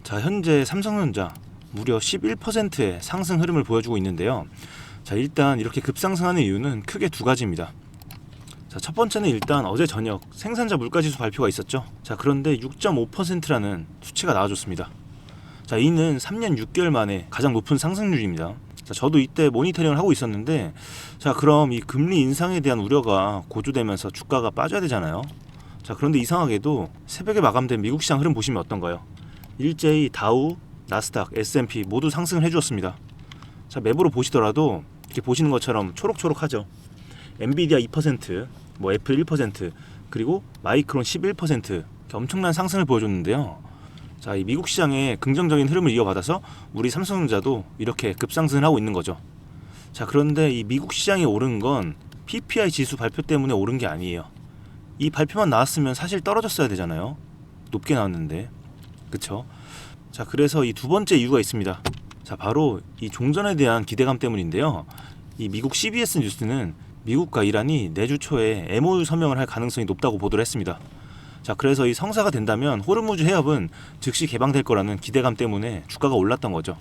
자, 현재 삼성전자 무려 11%의 상승 흐름을 보여주고 있는데요. 자, 일단 이렇게 급상승하는 이유는 크게 두 가지입니다. 자, 첫 번째는 일단 어제 저녁 생산자 물가지수 발표가 있었죠. 자, 그런데 6.5%라는 수치가 나와줬습니다. 자, 이는 3년 6개월 만에 가장 높은 상승률입니다. 자, 저도 이때 모니터링을 하고 있었는데, 자, 그럼 이 금리 인상에 대한 우려가 고조되면서 주가가 빠져야 되잖아요. 자, 그런데 이상하게도 새벽에 마감된 미국 시장 흐름 보시면 어떤가요? 일제히 다우, 나스닥, S&P 모두 상승을 해주었습니다. 자, 맵으로 보시더라도 이렇게 보시는 것처럼 초록초록하죠. 엔비디아 2%, 뭐 애플 1%, 그리고 마이크론 11% 이렇게 엄청난 상승을 보여줬는데요. 자, 이 미국 시장의 긍정적인 흐름을 이어받아서 우리 삼성전자도 이렇게 급상승을 하고 있는 거죠. 자, 그런데 이 미국 시장이 오른 건 PPI 지수 발표 때문에 오른 게 아니에요. 이 발표만 나왔으면 사실 떨어졌어야 되잖아요. 높게 나왔는데, 그쵸? 자, 그래서 이 두 번째 이유가 있습니다. 자, 바로 이 종전에 대한 기대감 때문인데요. 이 미국 CBS 뉴스는 미국과 이란이 내주 초에 MOU 서명을 할 가능성이 높다고 보도를 했습니다. 자, 그래서 이 성사가 된다면 호르무즈 해협은 즉시 개방될 거라는 기대감 때문에 주가가 올랐던 거죠.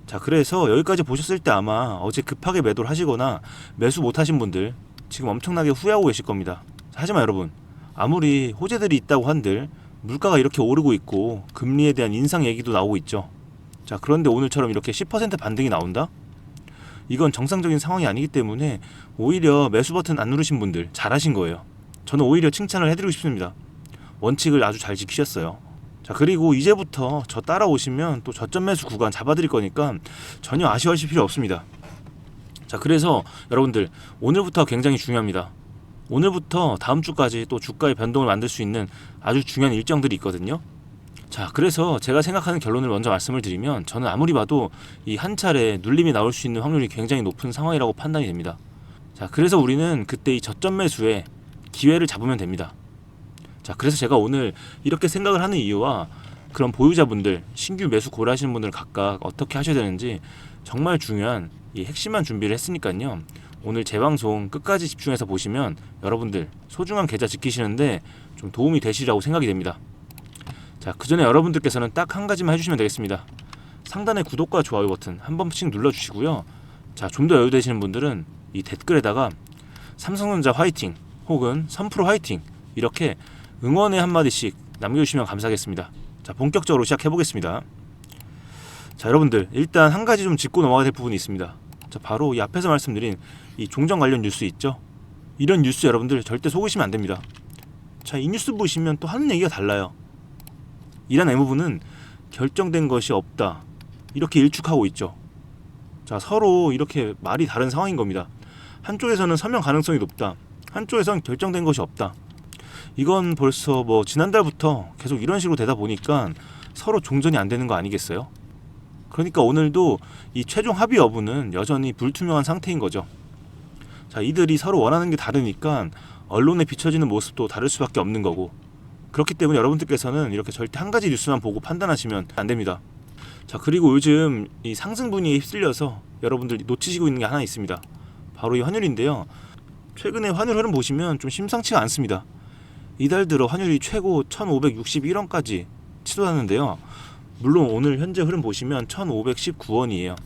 자, 그래서 여기까지 보셨을 때 아마 어제 급하게 매도를 하시거나 매수 못 하신 분들 지금 엄청나게 후회하고 계실 겁니다. 하지만 여러분, 아무리 호재들이 있다고 한들 물가가 이렇게 오르고 있고 금리에 대한 인상 얘기도 나오고 있죠. 자, 그런데 오늘처럼 이렇게 10% 반등이 나온다? 이건 정상적인 상황이 아니기 때문에 오히려 매수 버튼 안 누르신 분들 잘하신 거예요. 저는 오히려 칭찬을 해드리고 싶습니다. 원칙을 아주 잘 지키셨어요. 자, 그리고 이제부터 저 따라오시면 또 저점 매수 구간 잡아드릴 거니까 전혀 아쉬워하실 필요 없습니다. 자, 그래서 여러분들 오늘부터 굉장히 중요합니다. 오늘부터 다음 주까지 또 주가의 변동을 만들 수 있는 아주 중요한 일정들이 있거든요. 자, 그래서 제가 생각하는 결론을 먼저 말씀을 드리면 저는 아무리 봐도 이 한 차례 눌림이 나올 수 있는 확률이 굉장히 높은 상황이라고 판단이 됩니다. 자, 그래서 우리는 그때 이 저점 매수에 기회를 잡으면 됩니다. 자, 그래서 제가 오늘 이렇게 생각을 하는 이유와 그런 보유자분들, 신규 매수 고려하시는 분들 각각 어떻게 하셔야 되는지 정말 중요한 이 핵심만 준비를 했으니까요. 오늘 제 방송 끝까지 집중해서 보시면 여러분들 소중한 계좌 지키시는데 좀 도움이 되시리라고 생각이 됩니다. 자, 그 전에 여러분들께서는 딱 한 가지만 해주시면 되겠습니다. 상단의 구독과 좋아요 버튼 한 번씩 눌러주시고요. 자, 좀 더 여유되시는 분들은 이 댓글에다가 삼성전자 화이팅 혹은 선프로 화이팅 이렇게 응원의 한마디씩 남겨주시면 감사하겠습니다. 자, 본격적으로 시작해보겠습니다. 자, 여러분들 일단 한 가지 좀 짚고 넘어가야 될 부분이 있습니다. 자, 바로 이 앞에서 말씀드린 이 종전 관련 뉴스 있죠? 이런 뉴스 여러분들 절대 속으시면 안 됩니다. 자, 이 뉴스 보시면 또 하는 얘기가 달라요. 이란 외무부는 결정된 것이 없다 이렇게 일축하고 있죠. 자, 서로 이렇게 말이 다른 상황인 겁니다. 한쪽에서는 서명 가능성이 높다, 한쪽에서는 결정된 것이 없다. 이건 벌써 뭐 지난달부터 계속 이런 식으로 되다 보니까 서로 종전이 안 되는 거 아니겠어요? 그러니까 오늘도 이 최종 합의 여부는 여전히 불투명한 상태인 거죠. 자, 이들이 서로 원하는 게 다르니까 언론에 비춰지는 모습도 다를 수밖에 없는 거고, 그렇기 때문에 여러분들께서는 이렇게 절대 한 가지 뉴스만 보고 판단하시면 안 됩니다. 자, 그리고 요즘 이 상승 분위기에 휩쓸려서 여러분들이 놓치시고 있는 게 하나 있습니다. 바로 이 환율인데요. 최근에 환율 흐름 보시면 좀 심상치가 않습니다. 이달 들어 환율이 최고 1561원까지 치솟았는데요. 물론 오늘 현재 흐름 보시면 1519원이에요.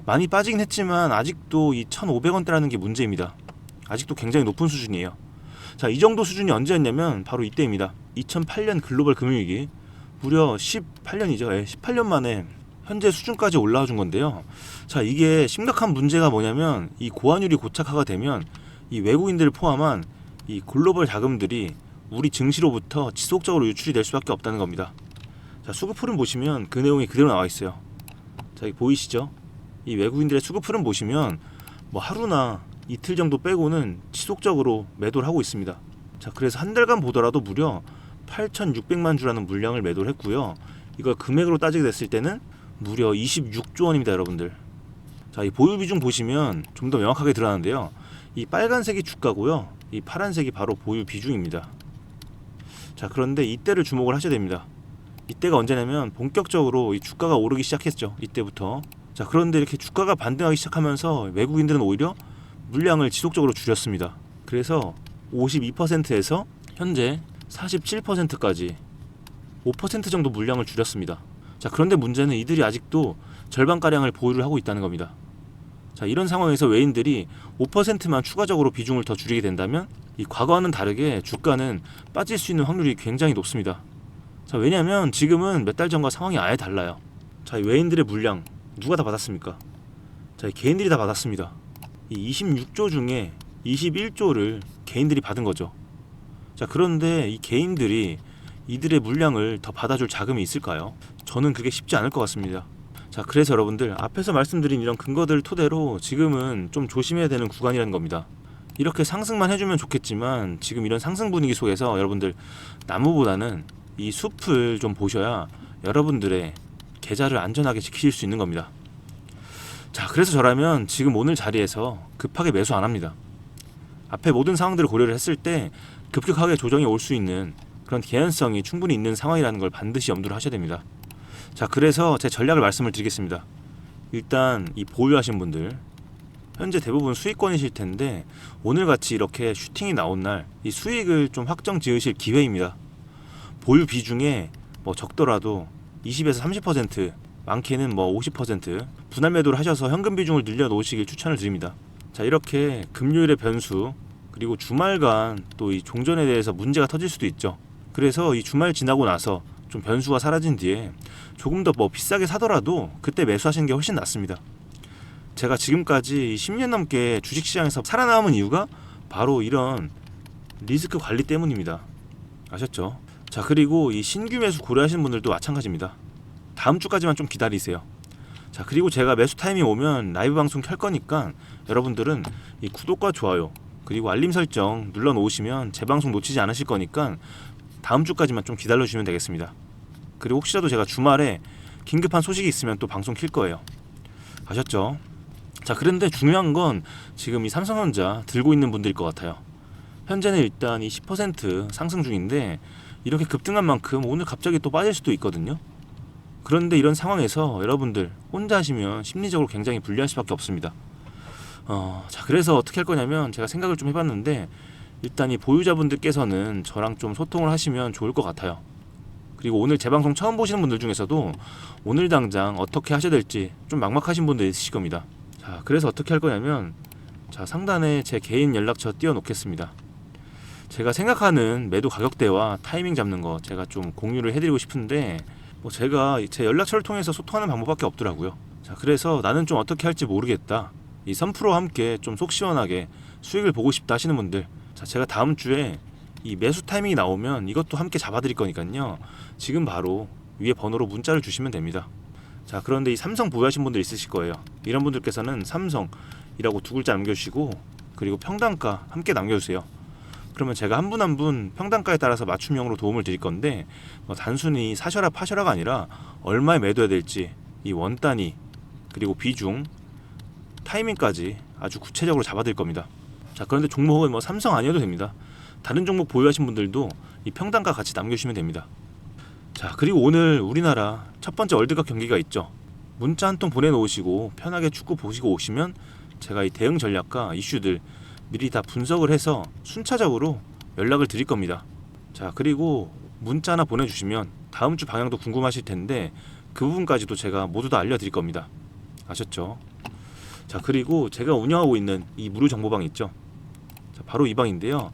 많이 빠지긴 했지만 아직도 이 1500원대라는 게 문제입니다. 아직도 굉장히 높은 수준이에요. 자, 이 정도 수준이 언제였냐면 바로 이때입니다. 2008년 글로벌 금융위기, 무려 18년이죠. 18년 만에 현재 수준까지 올라와 준 건데요. 자, 이게 심각한 문제가 뭐냐면 이 고환율이 고착화가 되면 이 외국인들을 포함한 이 글로벌 자금들이 우리 증시로부터 지속적으로 유출이 될 수밖에 없다는 겁니다. 자, 수급 흐름 보시면 그 내용이 그대로 나와 있어요. 자, 여기 보이시죠? 이 외국인들의 수급 흐름 보시면 뭐 하루나 이틀 정도 빼고는 지속적으로 매도를 하고 있습니다. 자, 그래서 한 달간 보더라도 무려 8,600만 주라는 물량을 매도를 했고요. 이걸 금액으로 따지게 됐을 때는 무려 26조 원입니다, 여러분들. 자, 이 보유 비중 보시면 좀 더 명확하게 드러나는데요. 이 빨간색이 주가고요. 이 파란색이 바로 보유 비중입니다. 자, 그런데 이때를 주목을 하셔야 됩니다. 이때가 언제냐면 본격적으로 이 주가가 오르기 시작했죠. 이때부터. 자, 그런데 이렇게 주가가 반등하기 시작하면서 외국인들은 오히려 물량을 지속적으로 줄였습니다. 그래서 52%에서 현재 47%까지 5% 정도 물량을 줄였습니다. 자, 그런데 문제는 이들이 아직도 절반가량을 보유를 하고 있다는 겁니다. 자, 이런 상황에서 외인들이 5%만 추가적으로 비중을 더 줄이게 된다면 이 과거와는 다르게 주가는 빠질 수 있는 확률이 굉장히 높습니다. 자, 왜냐하면 지금은 몇 달 전과 상황이 아예 달라요. 자, 이 외인들의 물량 누가 다 받았습니까? 자, 이 개인들이 다 받았습니다. 이 26조 중에 21조를 개인들이 받은 거죠. 자, 그런데 이 개인들이 이들의 물량을 더 받아줄 자금이 있을까요? 저는 그게 쉽지 않을 것 같습니다. 자, 그래서 여러분들 앞에서 말씀드린 이런 근거들을 토대로 지금은 좀 조심해야 되는 구간이라는 겁니다. 이렇게 상승만 해주면 좋겠지만 지금 이런 상승 분위기 속에서 여러분들 나무보다는 이 숲을 좀 보셔야 여러분들의 계좌를 안전하게 지키실 수 있는 겁니다. 자, 그래서 저라면 지금 오늘 자리에서 급하게 매수 안 합니다. 앞에 모든 상황들을 고려를 했을 때 급격하게 조정이 올 수 있는 그런 개연성이 충분히 있는 상황이라는 걸 반드시 염두를 하셔야 됩니다. 자, 그래서 제 전략을 말씀을 드리겠습니다. 일단 이 보유하신 분들 현재 대부분 수익권이실 텐데 오늘같이 이렇게 슈팅이 나온 날 이 수익을 좀 확정 지으실 기회입니다. 보유 비중에 뭐 적더라도 20에서 30%, 많게는 뭐 50% 분할 매도를 하셔서 현금 비중을 늘려 놓으시길 추천을 드립니다. 자, 이렇게 금요일의 변수 그리고 주말간 또 이 종전에 대해서 문제가 터질 수도 있죠. 그래서 이 주말 지나고 나서 좀 변수가 사라진 뒤에 조금 더 뭐 비싸게 사더라도 그때 매수하시는 게 훨씬 낫습니다. 제가 지금까지 10년 넘게 주식시장에서 살아남은 이유가 바로 이런 리스크 관리 때문입니다. 아셨죠? 자, 그리고 이 신규 매수 고려하시는 분들도 마찬가지입니다. 다음 주까지만 좀 기다리세요. 자, 그리고 제가 매수 타이밍 오면 라이브 방송 켤 거니까 여러분들은 이 구독과 좋아요 그리고 알림 설정 눌러 놓으시면 제 방송 놓치지 않으실 거니까 다음 주까지만 좀 기다려 주시면 되겠습니다. 그리고 혹시라도 제가 주말에 긴급한 소식이 있으면 또 방송 킬 거예요. 아셨죠? 자, 그런데 중요한 건 지금 이 삼성전자 들고 있는 분들일 것 같아요. 현재는 일단 이 10% 상승 중인데 이렇게 급등한 만큼 오늘 갑자기 또 빠질 수도 있거든요. 그런데 이런 상황에서 여러분들 혼자 하시면 심리적으로 굉장히 불리할 수밖에 없습니다. 자, 그래서 어떻게 할 거냐면 제가 생각을 좀 해봤는데 일단 이 보유자분들께서는 저랑 좀 소통을 하시면 좋을 것 같아요. 그리고 오늘 제 방송 처음 보시는 분들 중에서도 오늘 당장 어떻게 하셔야 될지 좀 막막하신 분들 있으실 겁니다. 자, 그래서 어떻게 할 거냐면 자, 상단에 제 개인 연락처 띄워 놓겠습니다. 제가 생각하는 매도 가격대와 타이밍 잡는 거 제가 좀 공유를 해드리고 싶은데 뭐 제가 제 연락처를 통해서 소통하는 방법밖에 없더라고요. 자, 그래서 나는 좀 어떻게 할지 모르겠다. 이 선프로와 함께 좀 속 시원하게 수익을 보고 싶다 하시는 분들, 자, 제가 다음 주에 이 매수 타이밍이 나오면 이것도 함께 잡아드릴 거니까요. 지금 바로 위에 번호로 문자를 주시면 됩니다. 자, 그런데 이 삼성 보유하신 분들 있으실 거예요. 이런 분들께서는 삼성이라고 두 글자 남겨주시고 그리고 평단가 함께 남겨주세요. 그러면 제가 한 분 한 분 평단가에 따라서 맞춤형으로 도움을 드릴 건데 뭐 단순히 사셔라 파셔라가 아니라 얼마에 매도해야 될지 이 원 단위 그리고 비중 타이밍까지 아주 구체적으로 잡아드릴 겁니다. 자, 그런데 종목은 뭐 삼성 아니어도 됩니다. 다른 종목 보유하신 분들도 이 평단가 같이 남겨주시면 됩니다. 자, 그리고 오늘 우리나라 첫 번째 월드컵 경기가 있죠. 문자 한 통 보내놓으시고 편하게 축구 보시고 오시면 제가 이 대응 전략과 이슈들 미리 다 분석을 해서 순차적으로 연락을 드릴 겁니다. 자, 그리고 문자 하나 보내주시면 다음 주 방향도 궁금하실 텐데 그 부분까지도 제가 모두 다 알려드릴 겁니다. 아셨죠? 자, 그리고 제가 운영하고 있는 이 무료 정보방 있죠. 자, 바로 이 방인데요.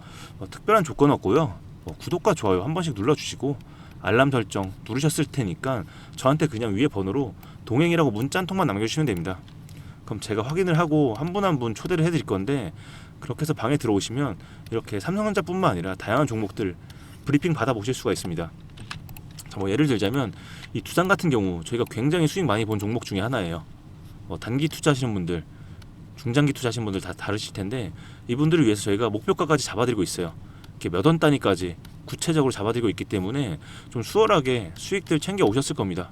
특별한 조건 없고요. 구독과 좋아요 한 번씩 눌러주시고 알람 설정 누르셨을 테니까 저한테 그냥 위에 번호로 동행이라고 문자 한 통만 남겨주시면 됩니다. 그럼 제가 확인을 하고 한 분 한 분 초대를 해드릴 건데 그렇게 해서 방에 들어오시면 이렇게 삼성전자뿐만 아니라 다양한 종목들 브리핑 받아보실 수가 있습니다. 자, 뭐 예를 들자면 이 두산 같은 경우 저희가 굉장히 수익 많이 본 종목 중에 하나예요. 단기 투자하시는 분들, 중장기 투자하시는 분들 다 다르실 텐데 이분들을 위해서 저희가 목표가까지 잡아드리고 있어요. 이렇게 몇 원 단위까지 구체적으로 잡아드리고 있기 때문에 좀 수월하게 수익들 챙겨 오셨을 겁니다.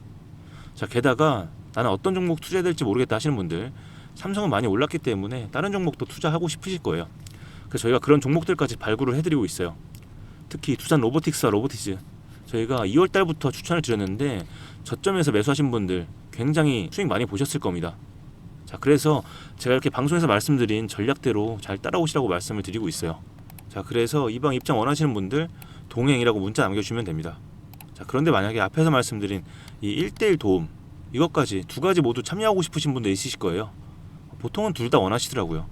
자, 게다가 나는 어떤 종목 투자해야 될지 모르겠다 하시는 분들, 삼성은 많이 올랐기 때문에 다른 종목도 투자하고 싶으실 거예요. 그래서 저희가 그런 종목들까지 발굴을 해드리고 있어요. 특히 두산 로보틱스와 로보티즈 저희가 2월 달부터 추천을 드렸는데 저점에서 매수하신 분들 굉장히 수익 많이 보셨을 겁니다. 자, 그래서 제가 이렇게 방송에서 말씀드린 전략대로 잘 따라오시라고 말씀을 드리고 있어요. 자, 그래서 이 방 입장 원하시는 분들 동행이라고 문자 남겨주시면 됩니다. 자, 그런데 만약에 앞에서 말씀드린 이 1대1 도움 이것까지 두 가지 모두 참여하고 싶으신 분들 있으실 거예요. 보통은 둘 다 원하시더라고요.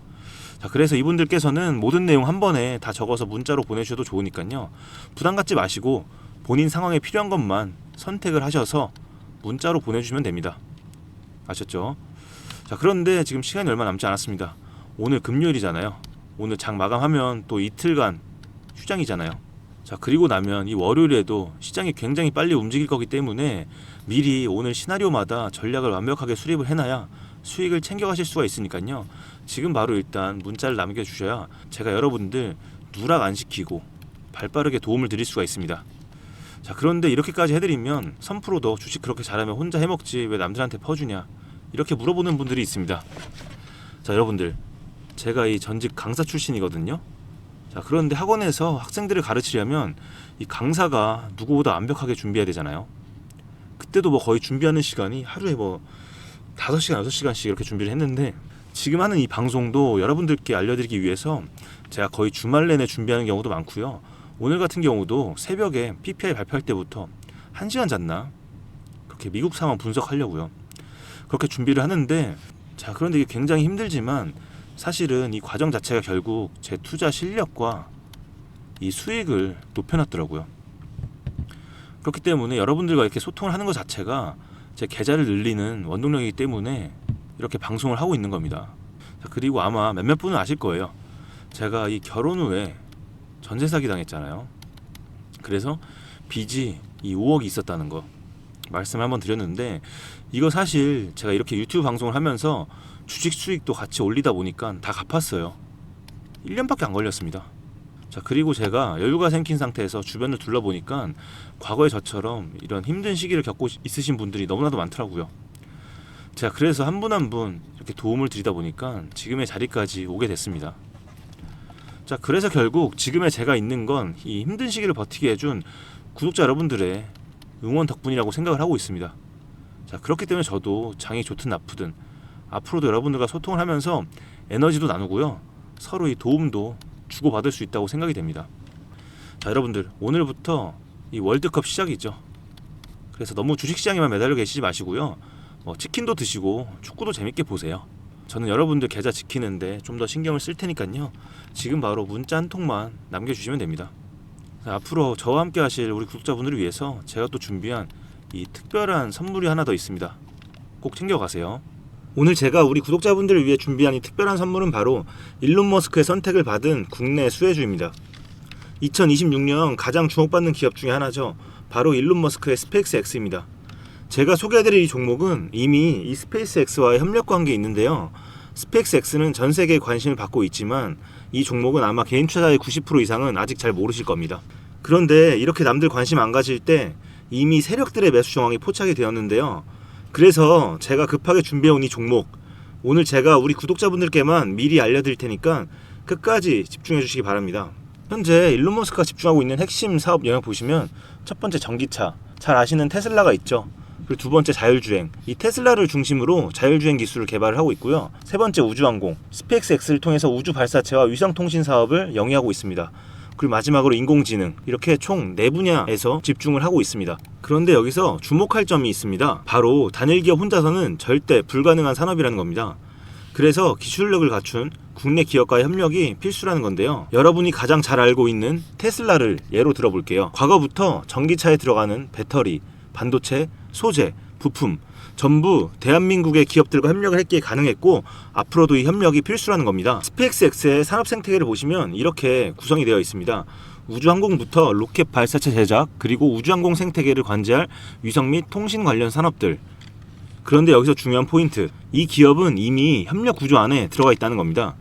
자, 그래서 이분들께서는 모든 내용 한 번에 다 적어서 문자로 보내주셔도 좋으니까요. 부담 갖지 마시고 본인 상황에 필요한 것만 선택을 하셔서 문자로 보내주시면 됩니다. 아셨죠? 자, 그런데 지금 시간이 얼마 남지 않았습니다. 오늘 금요일이잖아요. 오늘 장 마감하면 또 이틀간 휴장이잖아요. 자, 그리고 나면 이 월요일에도 시장이 굉장히 빨리 움직일 거기 때문에 미리 오늘 시나리오마다 전략을 완벽하게 수립을 해놔야 수익을 챙겨가실 수가 있으니까요. 지금 바로 일단 문자를 남겨주셔야 제가 여러분들 누락 안 시키고 발빠르게 도움을 드릴 수가 있습니다. 자, 그런데 이렇게까지 해드리면 선프로도 주식 그렇게 잘하면 혼자 해먹지 왜 남들한테 퍼주냐 이렇게 물어보는 분들이 있습니다. 자, 여러분들 제가 이 전직 강사 출신이거든요. 자, 그런데 학원에서 학생들을 가르치려면 이 강사가 누구보다 완벽하게 준비해야 되잖아요. 그때도 뭐 거의 준비하는 시간이 하루에 뭐 5시간, 6시간씩 이렇게 준비를 했는데 지금 하는 이 방송도 여러분들께 알려드리기 위해서 제가 거의 주말 내내 준비하는 경우도 많고요. 오늘 같은 경우도 새벽에 PPI 발표할 때부터 1시간 잤나? 그렇게 미국 상황 분석하려고요. 그렇게 준비를 하는데 자, 그런데 이게 굉장히 힘들지만 사실은 이 과정 자체가 결국 제 투자 실력과 이 수익을 높여놨더라고요. 그렇기 때문에 여러분들과 이렇게 소통을 하는 것 자체가 제 계좌를 늘리는 원동력이기 때문에 이렇게 방송을 하고 있는 겁니다. 자, 그리고 아마 몇몇 분은 아실 거예요. 제가 이 결혼 후에 전세 사기 당했잖아요. 그래서 빚이 이 5억이 있었다는 거 말씀을 한번 드렸는데 이거 사실 제가 이렇게 유튜브 방송을 하면서 주식 수익도 같이 올리다 보니까 다 갚았어요. 1년밖에 안 걸렸습니다. 자, 그리고 제가 여유가 생긴 상태에서 주변을 둘러보니까 과거에 저처럼 이런 힘든 시기를 겪고 있으신 분들이 너무나도 많더라고요. 제가 그래서 한 분 한 분 이렇게 도움을 드리다 보니까 지금의 자리까지 오게 됐습니다. 자, 그래서 결국 지금의 제가 있는 건 이 힘든 시기를 버티게 해준 구독자 여러분들의 응원 덕분이라고 생각을 하고 있습니다. 자, 그렇기 때문에 저도 장이 좋든 나쁘든 앞으로도 여러분들과 소통을 하면서 에너지도 나누고요. 서로 이 도움도 주고받을 수 있다고 생각이 됩니다. 자, 여러분들 오늘부터 이 월드컵 시작이죠. 그래서 너무 주식시장에만 매달려 계시지 마시고요. 치킨도 드시고 축구도 재밌게 보세요. 저는 여러분들 계좌 지키는데 좀 더 신경을 쓸 테니까요. 지금 바로 문자 한 통만 남겨주시면 됩니다. 자, 앞으로 저와 함께 하실 우리 구독자분들을 위해서 제가 또 준비한 이 특별한 선물이 하나 더 있습니다. 꼭 챙겨가세요. 오늘 제가 우리 구독자분들을 위해 준비한 이 특별한 선물은 바로 일론 머스크의 선택을 받은 국내 수혜주입니다. 2026년 가장 주목받는 기업 중에 하나죠. 바로 일론 머스크의 스페이스X입니다. 제가 소개해드릴 이 종목은 이미 이 스페이스X와의 협력 관계에 있는데요. 스페이스X는 전 세계에 관심을 받고 있지만 이 종목은 아마 개인 투자자의 90% 이상은 아직 잘 모르실 겁니다. 그런데 이렇게 남들 관심 안 가질 때 이미 세력들의 매수 정황이 포착이 되었는데요. 그래서 제가 급하게 준비해온 이 종목 오늘 제가 우리 구독자분들께만 미리 알려드릴 테니까 끝까지 집중해 주시기 바랍니다. 현재 일론 머스크가 집중하고 있는 핵심 사업 영역 보시면 첫 번째 전기차, 잘 아시는 테슬라가 있죠. 그리고 두 번째 자율주행, 이 테슬라를 중심으로 자율주행 기술을 개발을 하고 있고요. 세 번째 우주항공, 스페이스X를 통해서 우주 발사체와 위성통신 사업을 영위하고 있습니다. 그리고 마지막으로 인공지능, 이렇게 총 4분야에서 집중을 하고 있습니다. 그런데 여기서 주목할 점이 있습니다. 바로 단일 기업 혼자서는 절대 불가능한 산업이라는 겁니다. 그래서 기술력을 갖춘 국내 기업과의 협력이 필수라는 건데요. 여러분이 가장 잘 알고 있는 테슬라를 예로 들어볼게요. 과거부터 전기차에 들어가는 배터리, 반도체, 소재, 부품 전부 대한민국의 기업들과 협력을 했기에 가능했고 앞으로도 이 협력이 필수라는 겁니다. 스페이스X의 산업 생태계를 보시면 이렇게 구성이 되어 있습니다. 우주항공부터 로켓 발사체 제작, 그리고 우주항공 생태계를 관제할 위성 및 통신 관련 산업들. 그런데 여기서 중요한 포인트, 이 기업은 이미 협력 구조 안에 들어가 있다는 겁니다.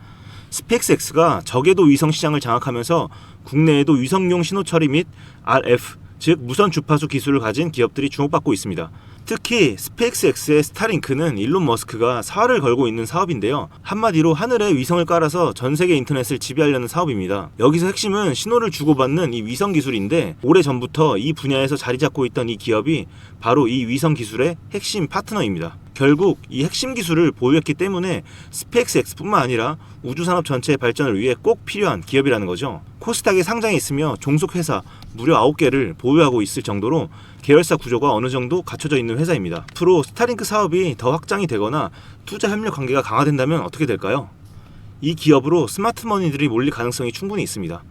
스페이스X가 저궤도 위성 시장을 장악하면서 국내에도 위성용 신호 처리 및 RF, 즉 무선 주파수 기술을 가진 기업들이 주목받고 있습니다. 특히 스페이스X의 스타링크는 일론 머스크가 사활을 걸고 있는 사업인데요. 한마디로 하늘에 위성을 깔아서 전 세계 인터넷을 지배하려는 사업입니다. 여기서 핵심은 신호를 주고받는 이 위성 기술인데 오래전부터 이 분야에서 자리 잡고 있던 이 기업이 바로 이 위성 기술의 핵심 파트너입니다. 결국 이 핵심 기술을 보유했기 때문에 스페이스X뿐만 아니라 우주산업 전체의 발전을 위해 꼭 필요한 기업이라는 거죠. 코스닥에 상장해 있으며 종속회사 무려 9개를 보유하고 있을 정도로 계열사 구조가 어느 정도 갖춰져 있는 회사입니다. 앞으로 스타링크 사업이 더 확장이 되거나 투자 협력 관계가 강화된다면 어떻게 될까요? 이 기업으로 스마트머니들이 몰릴 가능성이 충분히 있습니다.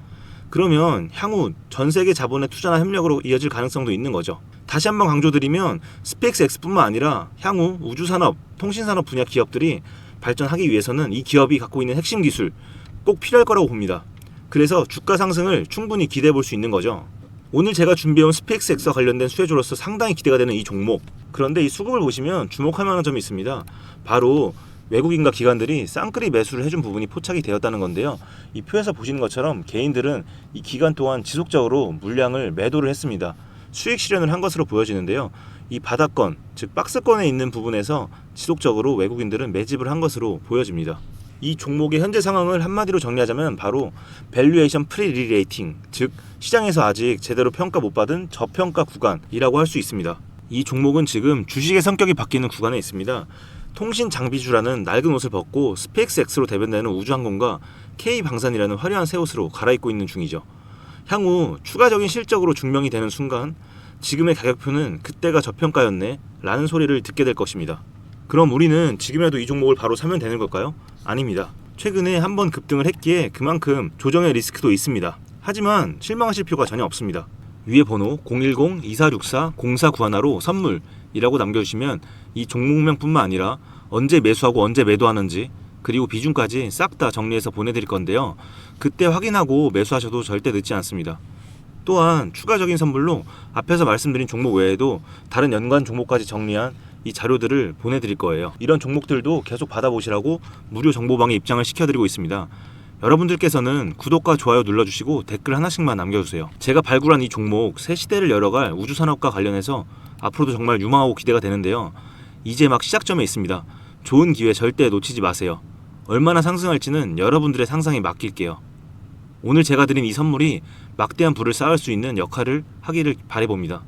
그러면 향후 전 세계 자본의 투자나 협력으로 이어질 가능성도 있는 거죠. 다시 한번 강조드리면 스페이스X뿐만 아니라 향후 우주산업, 통신산업 분야 기업들이 발전하기 위해서는 이 기업이 갖고 있는 핵심 기술 꼭 필요할 거라고 봅니다. 그래서 주가 상승을 충분히 기대해 볼 수 있는 거죠. 오늘 제가 준비해온 스페이스X와 관련된 수혜주로서 상당히 기대가 되는 이 종목. 그런데 이 수급을 보시면 주목할 만한 점이 있습니다. 바로 외국인과 기관들이 쌍끌이 매수를 해준 부분이 포착이 되었다는 건데요. 이 표에서 보시는 것처럼 개인들은 이 기간 동안 지속적으로 물량을 매도를 했습니다. 수익 실현을 한 것으로 보여지는데요. 이 바닥권, 즉 박스권에 있는 부분에서 지속적으로 외국인들은 매집을 한 것으로 보여집니다. 이 종목의 현재 상황을 한마디로 정리하자면 바로 밸류에이션 프리리레이팅, 즉 시장에서 아직 제대로 평가 못 받은 저평가 구간이라고 할 수 있습니다. 이 종목은 지금 주식의 성격이 바뀌는 구간에 있습니다. 통신 장비주라는 낡은 옷을 벗고 스페이스X로 대변되는 우주항공과 K방산이라는 화려한 새 옷으로 갈아입고 있는 중이죠. 향후 추가적인 실적으로 증명이 되는 순간 지금의 가격표는 그때가 저평가였네 라는 소리를 듣게 될 것입니다. 그럼 우리는 지금이라도 이 종목을 바로 사면 되는 걸까요? 아닙니다. 최근에 한번 급등을 했기에 그만큼 조정의 리스크도 있습니다. 하지만 실망하실 필요가 전혀 없습니다. 위에 번호 010-2464-0491로 선물이라고 남겨주시면 이 종목명뿐만 아니라 언제 매수하고 언제 매도하는지 그리고 비중까지 싹 다 정리해서 보내드릴 건데요. 그때 확인하고 매수하셔도 절대 늦지 않습니다. 또한 추가적인 선물로 앞에서 말씀드린 종목 외에도 다른 연관 종목까지 정리한 이 자료들을 보내드릴 거예요. 이런 종목들도 계속 받아보시라고 무료 정보방에 입장을 시켜드리고 있습니다. 여러분들께서는 구독과 좋아요 눌러주시고 댓글 하나씩만 남겨주세요. 제가 발굴한 이 종목 새 시대를 열어갈 우주산업과 관련해서 앞으로도 정말 유망하고 기대가 되는데요. 이제 막 시작점에 있습니다. 좋은 기회 절대 놓치지 마세요. 얼마나 상승할지는 여러분들의 상상에 맡길게요. 오늘 제가 드린 이 선물이 막대한 부를 쌓을 수 있는 역할을 하기를 바라봅니다.